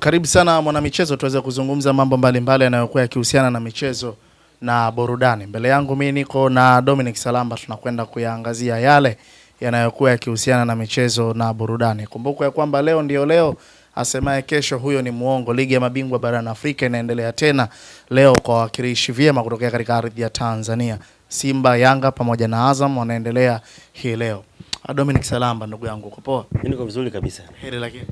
Karibu sana mwanamichezo, tuweze kuzungumza mambo mbalimbali yanayokuwa yakihusiana na michezo na burudani. Mbele yangu mimi niko na Dominic Salamba, tunakwenda kuyaangazia yale yanayokuwa yakihusiana na michezo na burudani. Kumbuka ya kwamba leo ndio leo, asemaye kesho huyo ni muongo. Ligi ya mabingwa barani Afrika inaendelea tena leo kwa wakilishi vyema kutokea katika ardhi ya Tanzania. Simba, Yanga pamoja na Azam wanaendelea hii leo. Dominic Salamba, ndugu yangu, uko poa? Mimi niko vizuri kabisa. Heri lakini.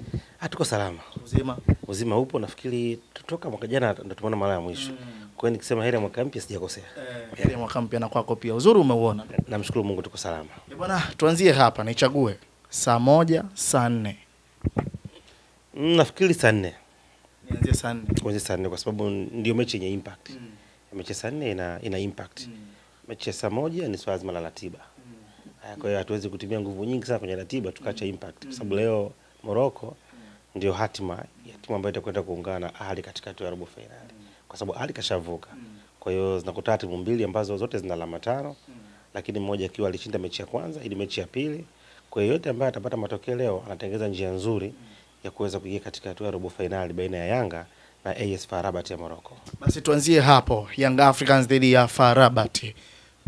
Tuko salama. Uzima. Uzima upo, nafikiri tutoka mwaka jana ndo tumeona mara ya mwisho. Kwa hiyo nikisema heri ya mwaka mpya sijakosea. Heri ya mwaka mpya na kwako pia. Uzuri umeuona. Namshukuru Mungu tuko salama. Bwana, tuanzie hapa, nichague saa 1, saa 4. Nafikiri saa 4. Nianzie saa 4. Kuanzia saa 4 kwa sababu ndio mechi yenye impact. Mechi saa 4 ina impact. Mechi saa 1 ni swala zima la ratiba. Kwa hiyo hatuwezi kutumia nguvu nyingi sana kwenye ratiba tukaacha impact. Kwa sababu leo Morocco ndio hatima ya timu ambayo itakwenda kuungana na Ahli katika hatua ya robo finali. Kwa sababu Ahli kashavuka. Kwa hiyo zinakutana timu mbili ambazo zote zina alama 5, lakini mmoja akiwa alishinda mechi ya kwanza ili mechi ya pili. Kwa hiyo yote ambaye atapata matokeo leo anatengeneza njia nzuri ya kuweza kuingia katika hatua ya robo finali baina ya Yanga na AS FAR Rabat ya Morocco. Basi tuanzie hapo, Young Africans dhidi ya FAR Rabat.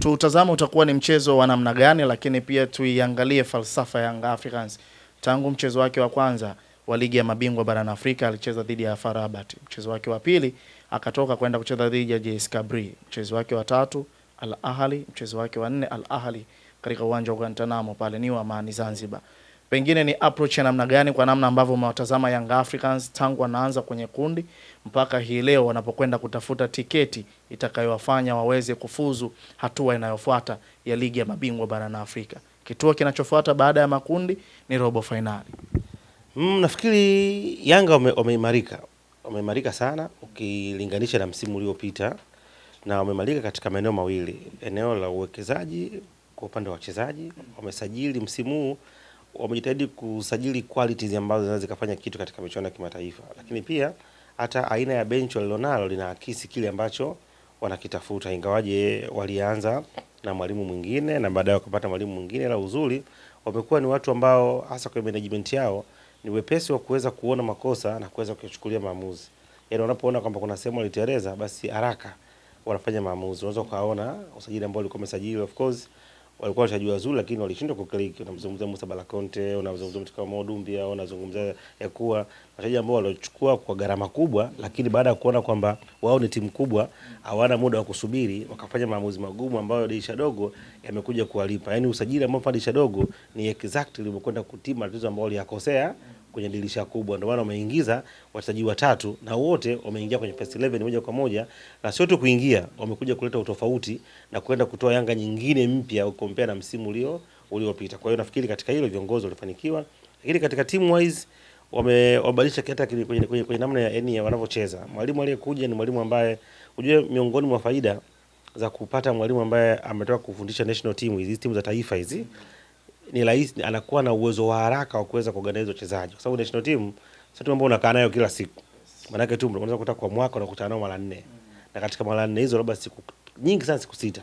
Tutazama utakuwa ni mchezo wa namna gani, lakini pia tuiangalie falsafa ya Young Africans. Tangu mchezo wake wa kwanza wa ligi ya mabingwa barani Afrika alicheza dhidi ya FAR Rabat. Mchezo wake wa pili akatoka kwenda kucheza dhidi ya JS Kabylie. Mchezo wake wa tatu Al Ahly, mchezo wake wa 4 Al Ahly katika uwanja wa Guantanamo pale ni wa Amani Zanzibar. Pengine ni approach ya namna gani kwa namna ambavyo umewatazama Young Africans tangu wanaanza kwenye kundi mpaka hii leo wanapokwenda kutafuta tiketi itakayowafanya waweze kufuzu hatua inayofuata ya ligi ya mabingwa barani Afrika. Kituo kinachofuata baada ya makundi ni robo finali. Nafikiri Yanga wameimarika sana ukilinganisha na msimu uliopita, na wameimarika katika maeneo mawili. Eneo la uwekezaji kwa upande wa wachezaji, wamesajili msimu huu, wamejitahidi kusajili qualities ambazo zinaweza kufanya kitu katika michuano ya kimataifa, lakini pia hata aina ya bench walilonalo linaakisi kile ambacho wanakitafuta, ingawaje walianza na mwalimu mwingine na baadaye wakapata mwalimu mwingine. La uzuri wamekuwa ni watu ambao hasa kwa management yao ni wepesi wa kuweza kuona makosa na kuweza kuchukulia maamuzi. Yaani wanapoona kwamba kuna sehemu waliteleza, basi haraka wanafanya maamuzi. Unaweza kaona usajili ambao walikuwa wamesajili, of course walikuwa watajua wazuri, lakini walishindwa kuclick. Unamzungumzia Musa Balakonte, unamzungumzia mtu kama Modumbia, unazungumzia Yakuwa, wachezaji ambao walichukua kwa gharama kubwa, lakini baada ya kuona kwamba wao ni timu kubwa, hawana muda wa kusubiri, wakafanya maamuzi magumu ambayo dirisha dogo yamekuja kuwalipa. Yaani usajili ambao kwa dirisha dogo ni exactly umekwenda kutima tatizo ambao waliyakosea kwenye dirisha kubwa. Ndio maana wameingiza wachezaji watatu na wote wameingia kwenye first 11 moja kwa moja, na sio tu kuingia, wamekuja kuleta utofauti na kwenda kutoa Yanga nyingine mpya ukompea na msimu uliopita. Kwa hiyo nafikiri katika hilo viongozi walifanikiwa, lakini katika team wise wamebadilisha hata kwenye namna ya wanavyocheza. Mwalimu aliyekuja ni mwalimu ambaye unajua, miongoni mwa faida za kupata mwalimu ambaye ametoka kufundisha national team, hizi timu za taifa hizi, ni rahisi, anakuwa na uwezo wa haraka wa kuweza kuorganize wachezaji, kwa sababu national team sio tu ambao unakaa nayo kila siku. Maana yake tu unaweza kukuta kwa mwaka unakutana nao mara 4, na katika mara 4 hizo labda siku nyingi sana, siku 6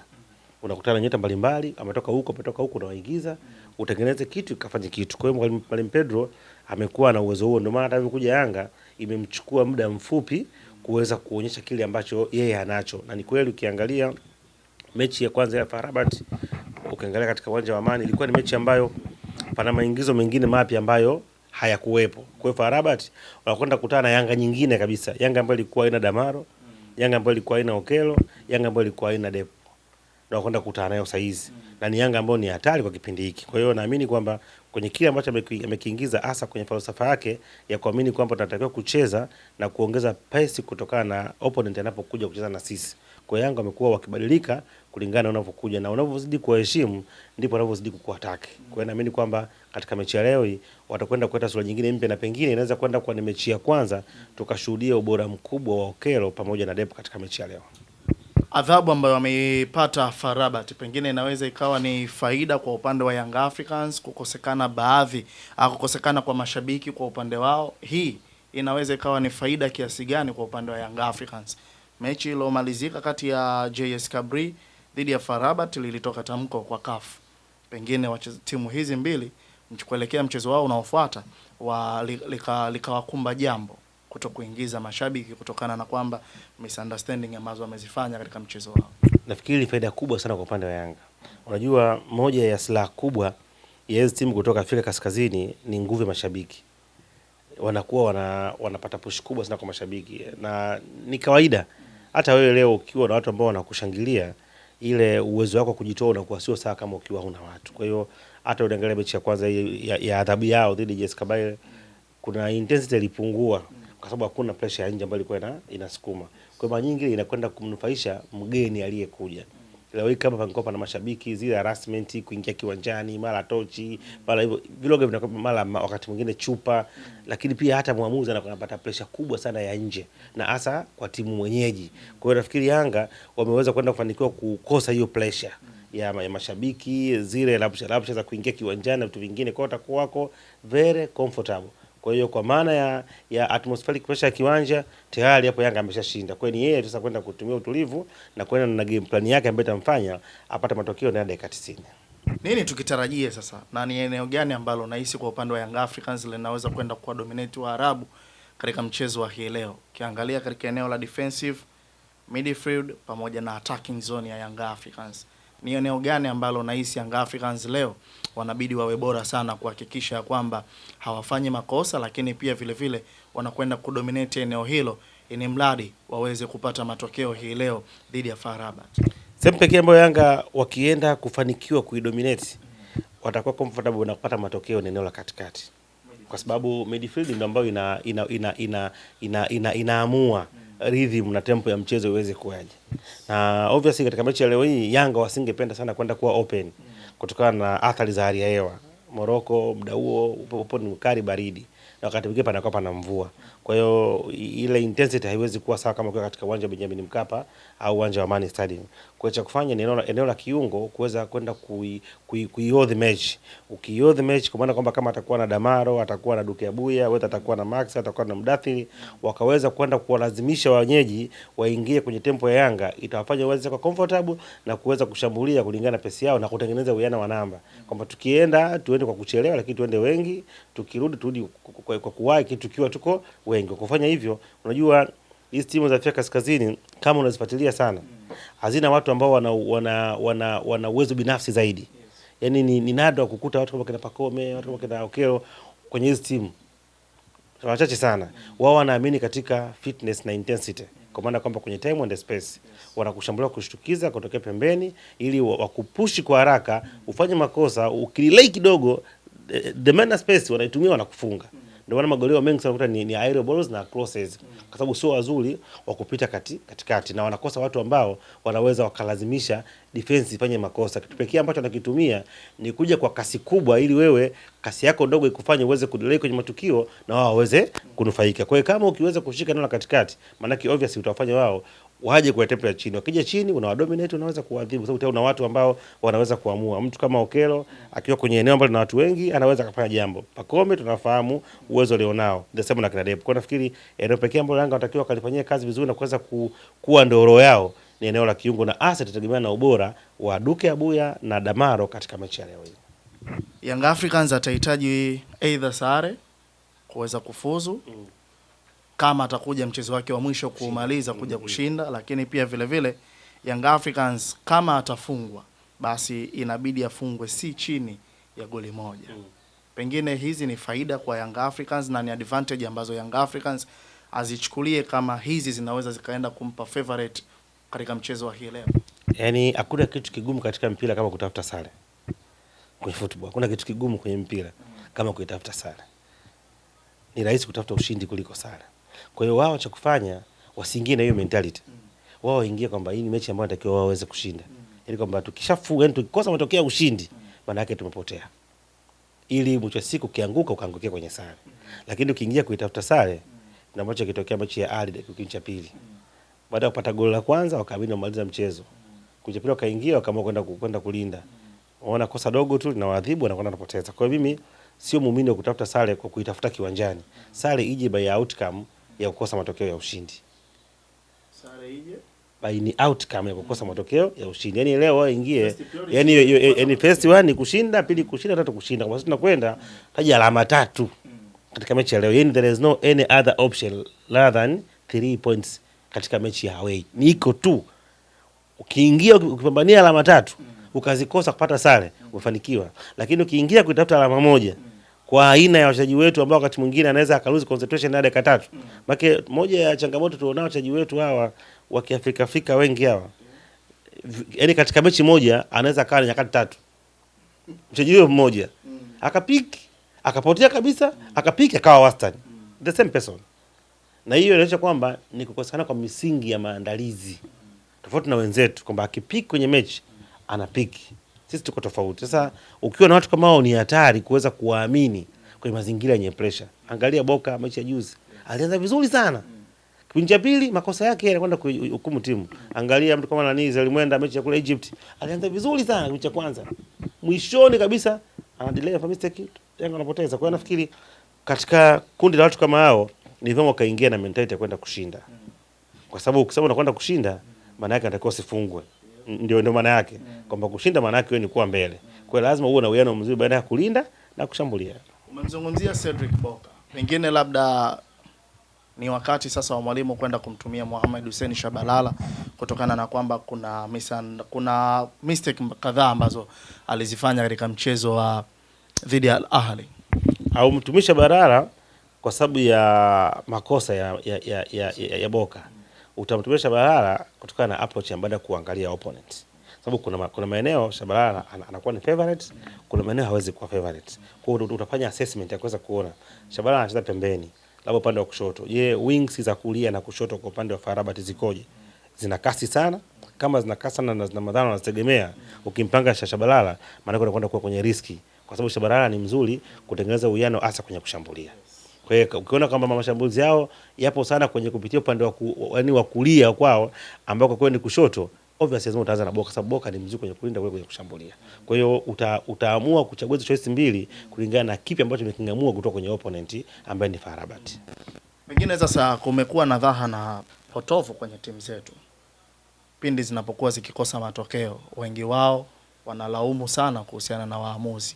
unakutana nyota mbalimbali, ametoka huko na waingiza utengeneze kitu kafanye kitu. Kwa hiyo Mwalimu Pedro amekuwa na uwezo huo, ndio maana hata alipokuja Yanga imemchukua muda mfupi kuweza kuonyesha kile ambacho yeye anacho. Na ni kweli ukiangalia mechi ya kwanza ya FAR Rabat, ukiangalia katika uwanja wa Amani, ilikuwa ni mechi ambayo pana maingizo mengine mapya ambayo hayakuwepo. Kwa hiyo FAR Rabat wanakwenda kukutana na Yanga nyingine kabisa, Yanga ambayo ilikuwa haina Damaro, Yanga ambayo ilikuwa haina Okelo, Yanga ambayo ilikuwa haina Depo, na wanakwenda kukutana nayo sasa hizi, na ni Yanga ambayo ni hatari kwa kipindi hiki. Kwa hiyo naamini kwamba kwenye kile ambacho amekiingiza hasa kwenye falsafa yake ya kuamini kwamba tunatakiwa kucheza na kuongeza pace kutokana na opponent anapokuja kucheza na sisi. Kwa Yanga wamekuwa wakibadilika kulingana na unavyokuja, na unavyozidi kuheshimu ndipo wanavyozidi kukuataki. Kwa hiyo naamini kwamba katika mechi ya leo hii watakwenda kuleta sura nyingine mpya, na pengine inaweza kwenda kwa ni mechi ya kwanza tukashuhudia ubora mkubwa wa Okelo pamoja na Depo katika mechi ya leo. Adhabu ambayo wameipata FAR Rabat pengine inaweza ikawa ni faida kwa upande wa Young Africans, kukosekana kwa mashabiki kwa upande wao. Hii inaweza ikawa ni faida kiasi gani kwa upande wa Young Africans? Mechi iliyomalizika kati ya JS Kabylie dhidi ya FAR Rabat lilitoka tamko kwa CAF. Pengine timu hizi mbili kuelekea mchezo wao unaofuata likawakumba jambo kutokuingiza mashabiki kutokana na kwamba misunderstanding ambazo wamezifanya katika mchezo wao? Nafikiri faida kubwa sana kwa upande wa Yanga. Unajua moja ya silaha kubwa ya hizo timu kutoka Afrika Kaskazini ni nguvu ya mashabiki. Wanakuwa wanapata push kubwa sana kwa mashabiki, na ni kawaida hata wewe leo ukiwa na watu ambao wanakushangilia, ile uwezo wako kujitoa unakuwa sio sawa kama ukiwa huna watu. Kwa hiyo hata unaangalia mechi ya kwanza ya adhabu yao dhidi ya JS Kabylie, kuna intensity ilipungua kwa sababu hakuna pressure ya nje ambayo ilikuwa inasukuma. Kwa mara nyingi inakwenda kumnufaisha mgeni aliyekuja. Leo hii kama pangekuwa pana mashabiki, zile harassment, kuingia kiwanjani, mara tochi, mara hivyo vilogo vinakuwa, mara wakati mwingine chupa, lakini pia hata muamuzi anakuwa anapata pressure kubwa sana ya nje, na hasa kwa timu mwenyeji. Kwa hiyo nafikiri Yanga wameweza kwenda kufanikiwa kukosa hiyo pressure ya mashabiki, zile labda za kuingia kiwanjani na vitu vingine, kwa hiyo watakuwa wako very comfortable. Kwa hiyo kwa maana ya atmospheric pressure ya kiwanja tayari hapo Yanga ameshashinda. Kwa hiyo ni yeye sasa kwenda kutumia utulivu na kwenda na game plan yake ambayo itamfanya apate matokeo ndani ya dakika 90. Nini tukitarajie sasa, na ni eneo gani ambalo nahisi kwa upande wa Young Africans linaweza kwenda kwa dominate wa Arabu katika mchezo wa hii leo? Kiangalia katika eneo la defensive, midfield pamoja na attacking zone ya Young Africans, ni eneo gani ambalo nahisi Young Africans leo wanabidi wawe bora sana kuhakikisha kwamba hawafanyi makosa, lakini pia vile vile wanakwenda kudominate eneo hilo ili mradi waweze kupata matokeo hii leo dhidi ya FAR Rabat? Sehemu pekee ambayo Yanga wakienda kufanikiwa kuidominate watakuwa comfortable na kupata matokeo ni eneo la katikati, kwa sababu midfield ndio ambayo inaamua rhythm na tempo ya mchezo iweze kuaje. Na obviously katika mechi ya leo hii Yanga wasingependa sana kwenda kuwa open kutokana na athari za hali ya hewa. Morocco muda huo upo ni mkali baridi, na wakati mwingine panakuwa pana mvua. Kwa hiyo ile intensity haiwezi kuwa sawa kama kwa katika uwanja wa Benjamin Mkapa au uwanja wa Amani Stadium. Kwa cha kufanya ni eneo la kiungo kuweza kwenda kuihodhi match. Ukihodhi match kwa maana kwamba kama atakuwa na Damaro, atakuwa na Duke Abuya, wewe atakuwa na Max, atakuwa na Mdathiri, wakaweza kwenda kuwalazimisha wenyeji waingie kwenye tempo ya Yanga, itawafanya waweze kwa comfortable na kuweza kushambulia kulingana na pesi yao na kutengeneza uwiano wa namba. Kwamba tukienda tuende kwa kuchelewa, lakini tuende wengi, tukirudi turudi kwa kuwahi kitu tukiwa tuko wengi. Kwa kufanya hivyo, unajua hizi timu za Afrika Kaskazini kama unazifuatilia sana, hazina watu ambao wana uwezo binafsi zaidi. Yaani ni nadra kukuta watu kama kina Pacome, watu kama kina Okelo kwenye hizi timu. Wachache sana. Wao wanaamini katika fitness na intensity. Kwa maana kwamba kwenye time and space wanakushambulia kushtukiza kutokea pembeni ili wakupushi kwa haraka, ufanye makosa, ukilei kidogo the man space wanaitumia wanakufunga. Ndio maana magoli mengi sana unakuta ni aerial balls na crosses, kwa sababu sio wazuri wa kupita katikati, na wanakosa watu ambao wanaweza wakalazimisha defense ifanye makosa. Kitu pekee ambacho anakitumia ni kuja kwa kasi kubwa ili wewe kasi yako ndogo ikufanye uweze kudelay kwenye matukio na wao waweze kunufaika. Kwa hiyo kama ukiweza kushika eneo la katikati, maana yake obviously utawafanya wao waje kwa tempo ya chini. Wakija chini unawadominate, unaweza kuadhibu, sababu tena una watu ambao wanaweza kuamua. Mtu kama Okelo akiwa kwenye eneo ambalo lina watu wengi anaweza kufanya jambo. Pacome tunafahamu uwezo alionao, the same na Kinadepo. Kwa nafikiri eneo pekee ambalo Yanga wanatakiwa kalifanyia kazi vizuri na kuweza kuwa ndoro yao ni eneo la kiungo, na asset itategemea na ubora wa Duke Abuya na Damaro katika mechi ya leo hii. Young Africans atahitaji either sare kuweza kufuzu, kama atakuja mchezo wake wa mwisho kumaliza kuja kushinda, lakini pia vile vile Young Africans kama atafungwa basi inabidi afungwe si chini ya goli moja. Pengine hizi ni faida kwa Young Africans na ni advantage ambazo Young Africans azichukulie kama hizi zinaweza zikaenda kumpa favorite katika mchezo wa hii leo. Yaani hakuna kitu kigumu katika mpira kama kutafuta sare. Kwenye football hakuna kitu kigumu kwenye mpira kama kuitafuta sare. Ni rahisi kutafuta ushindi kuliko sare. Kwa hiyo wao cha kufanya wasiingie na hiyo mentality. Wao waingie kwamba hii ni mechi ambayo natakiwa wao waweze kushinda. Ili kwamba tukishafunga, yani tukikosa matokeo ya ushindi, maana yake tumepotea. Ili mwisho siku kianguka ukaangukia kwenye sare. Lakini ukiingia kuitafuta sare, na ambacho kitokea mechi ya Ali dakika ya pili. Baada ya kupata goli la kwanza wakabidi kumaliza mchezo. Kuja pili wakaingia wakaamua kwenda kulinda. Waona kosa dogo tu na waadhibu na kwenda kupoteza. Kwa hiyo mimi sio muumini wa kutafuta sare kwa kuitafuta kiwanjani. Sare ije by outcome ya kukosa matokeo ya ushindi. Sare ije by ni outcome ya kukosa matokeo ya ushindi. Yaani leo wao ingie, yani first one ni kushinda, pili kushinda, tatu kushinda. Kwa sababu tunakwenda taji alama 3. katika mechi ya leo. Yani there is no any other option rather than 3 points katika mechi ya away. Ni iko tu. Ukiingia ukipambania alama 3, ukazikosa kupata sare, umefanikiwa. Lakini ukiingia kutafuta alama 1 kwa aina ya wachezaji wetu ambao wakati mwingine anaweza akalose concentration hadi dakika 3. Maana moja ya changamoto tunao wachezaji wetu hawa wa Kiafrika wengi hawa, yani katika mechi moja anaweza kaa nyakati 3. Mchezaji mmoja akapiki, akapotea kabisa, akapiki akawa wastani. The same person. Na hiyo inaonyesha kwamba ni kukosekana kwa misingi ya maandalizi. Tofauti na wenzetu kwamba akipiki kwenye mechi anapiki. Sisi tuko tofauti. Sasa ukiwa na watu kama hao ni hatari kuweza kuwaamini kwenye mazingira yenye pressure. Angalia Boka mechi ya juzi. Alianza vizuri sana. Kipindi cha pili makosa yake yanakwenda kuhukumu timu. Angalia mtu kama nani Zelimwenda mechi ya kule Egypt. Alianza vizuri sana kipindi cha kwanza. Mwishoni kabisa ana delay for mistake, Yanga anapoteza. Kwa hiyo nafikiri katika kundi la watu kama hao ni vyema kaingia na mentality ya kwenda kushinda. Kwa sababu ukisema unakwenda kushinda maana yake anatakiwa usifungwe. Ndio maana yake. Kwamba kushinda maana yake wewe ni kuwa mbele. Kwa hiyo lazima uwe na uwiano mzuri baina ya kulinda na kushambulia. Umemzungumzia Cedric Boka. Pengine labda ni wakati sasa wa mwalimu kwenda kumtumia Mohamed Hussein Shabalala kutokana na kwamba kuna mistake kadhaa ambazo alizifanya katika mchezo wa dhidi ya Al Ahly. Au mtumisha Shabalala kwa sababu ya makosa ya Boka. Utamtumisha Shabalala kutokana na approach ya baada kuangalia opponent. Sababu kuna maeneo Shabalala anakuwa ni favorite, kuna maeneo hawezi kuwa favorite. Kwa hiyo utafanya assessment ya kuweza kuona Shabalala anacheza pembeni, labda upande wa kushoto. Je, wings za kulia na kushoto kwa upande wa FAR Rabat zikoje? Zina kasi sana? Kama zina kasi sana na zina madhara nazitegemea, ukimpanga Shabalala maana kwenda kuwa kwenye riski. Kwa sababu Shabalala ni mzuri kutengeneza uwiano hasa kwenye kushambulia. Kwa hiyo ukiona kwamba mashambulizi yao yapo sana kwenye kupitia upande wa kulia kwao ambao kwa kweli ni kushoto, obviously lazima utaanza na Boka sababu Boka ni mzuri kwenye kulinda kwenye kushambulia. Kwa hiyo utaamua kuchagua choice mbili kulingana na kipi ambacho umekingamua kutoka kwenye opponent ambaye ni FAR Rabat. Pengine sasa kumekuwa na dhahana potofu kwenye timu zetu. Pindi zinapokuwa zikikosa matokeo, wengi wao wanalaumu sana kuhusiana na waamuzi.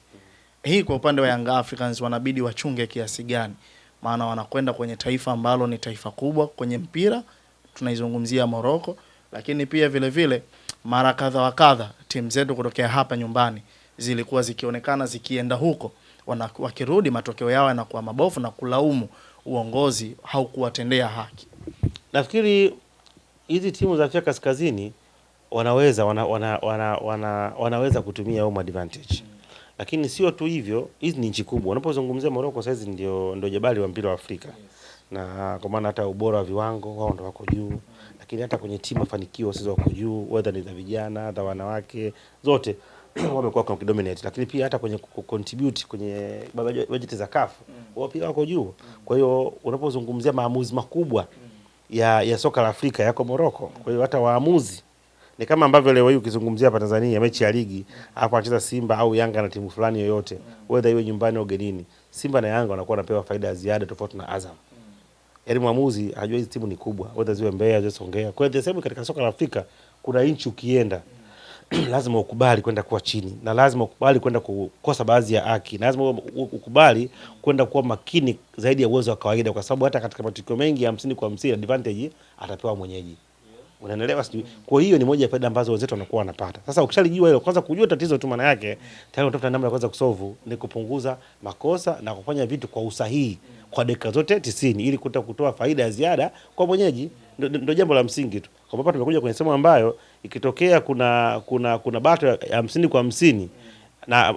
Hii kwa upande wa Young Africans wanabidi wachunge kiasi gani? Maana wanakwenda kwenye taifa ambalo ni taifa kubwa kwenye mpira, tunaizungumzia Morocco, lakini pia vile vile mara kadha wa kadha timu zetu kutokea hapa nyumbani zilikuwa zikionekana zikienda huko, wakirudi matokeo yao yanakuwa mabovu na kulaumu uongozi haukuwatendea haki. Nafikiri hizi timu za Afrika Kaskazini wanaweza kutumia home advantage. Lakini sio tu hivyo, hizi ni nchi kubwa. Unapozungumzia Morocco sasa ndio jabali wa mpira wa Afrika. Na kwa maana hata ubora wa viwango wao ndio wako juu. Lakini hata kwenye timu mafanikio sisi wako juu, whether ni za vijana, za wanawake, zote wamekuwa kwa dominate. Lakini pia hata kwenye contribute kwenye budget za CAF, wao pia wako juu. Kwa hiyo unapozungumzia maamuzi makubwa ya soka la Afrika yako Morocco. Kwa hiyo hata waamuzi ni kama ambavyo leo hii ukizungumzia hapa Tanzania mechi ya ligi, hapo anacheza Simba au Yanga na timu fulani yoyote, whether iwe nyumbani au ugenini, Simba na Yanga wanakuwa wanapewa faida ya ziada tofauti na Azam. Yaani mwamuzi ajua hizi timu ni kubwa, whether ziwe Mbeya, ziwe Songea. Kwa hiyo sasa katika soka la Afrika kuna inchi ukienda lazima ukubali kwenda kuwa chini, na lazima ukubali kwenda kukosa baadhi ya haki, na lazima ukubali kwenda kuwa makini zaidi ya uwezo wa kawaida, kwa sababu hata katika matukio mengi ya 50 kwa 50 advantage atapewa mwenyeji. Unaelewa sijui. Kwa hiyo ni moja ya faida ambazo wenzetu wanakuwa wanapata. Sasa ukishalijua hilo, kwanza kujua tatizo tu maana yake tayari unatafuta namna ya kuweza kusolve, ni kupunguza makosa na kufanya vitu kwa usahihi kwa dakika zote 90 ili kutoa faida ya ziada kwa mwenyeji. Ndio jambo la msingi tu. Kwa sababu tumekuja kwenye sehemu ambayo ikitokea kuna battle ya 50 kwa 50 na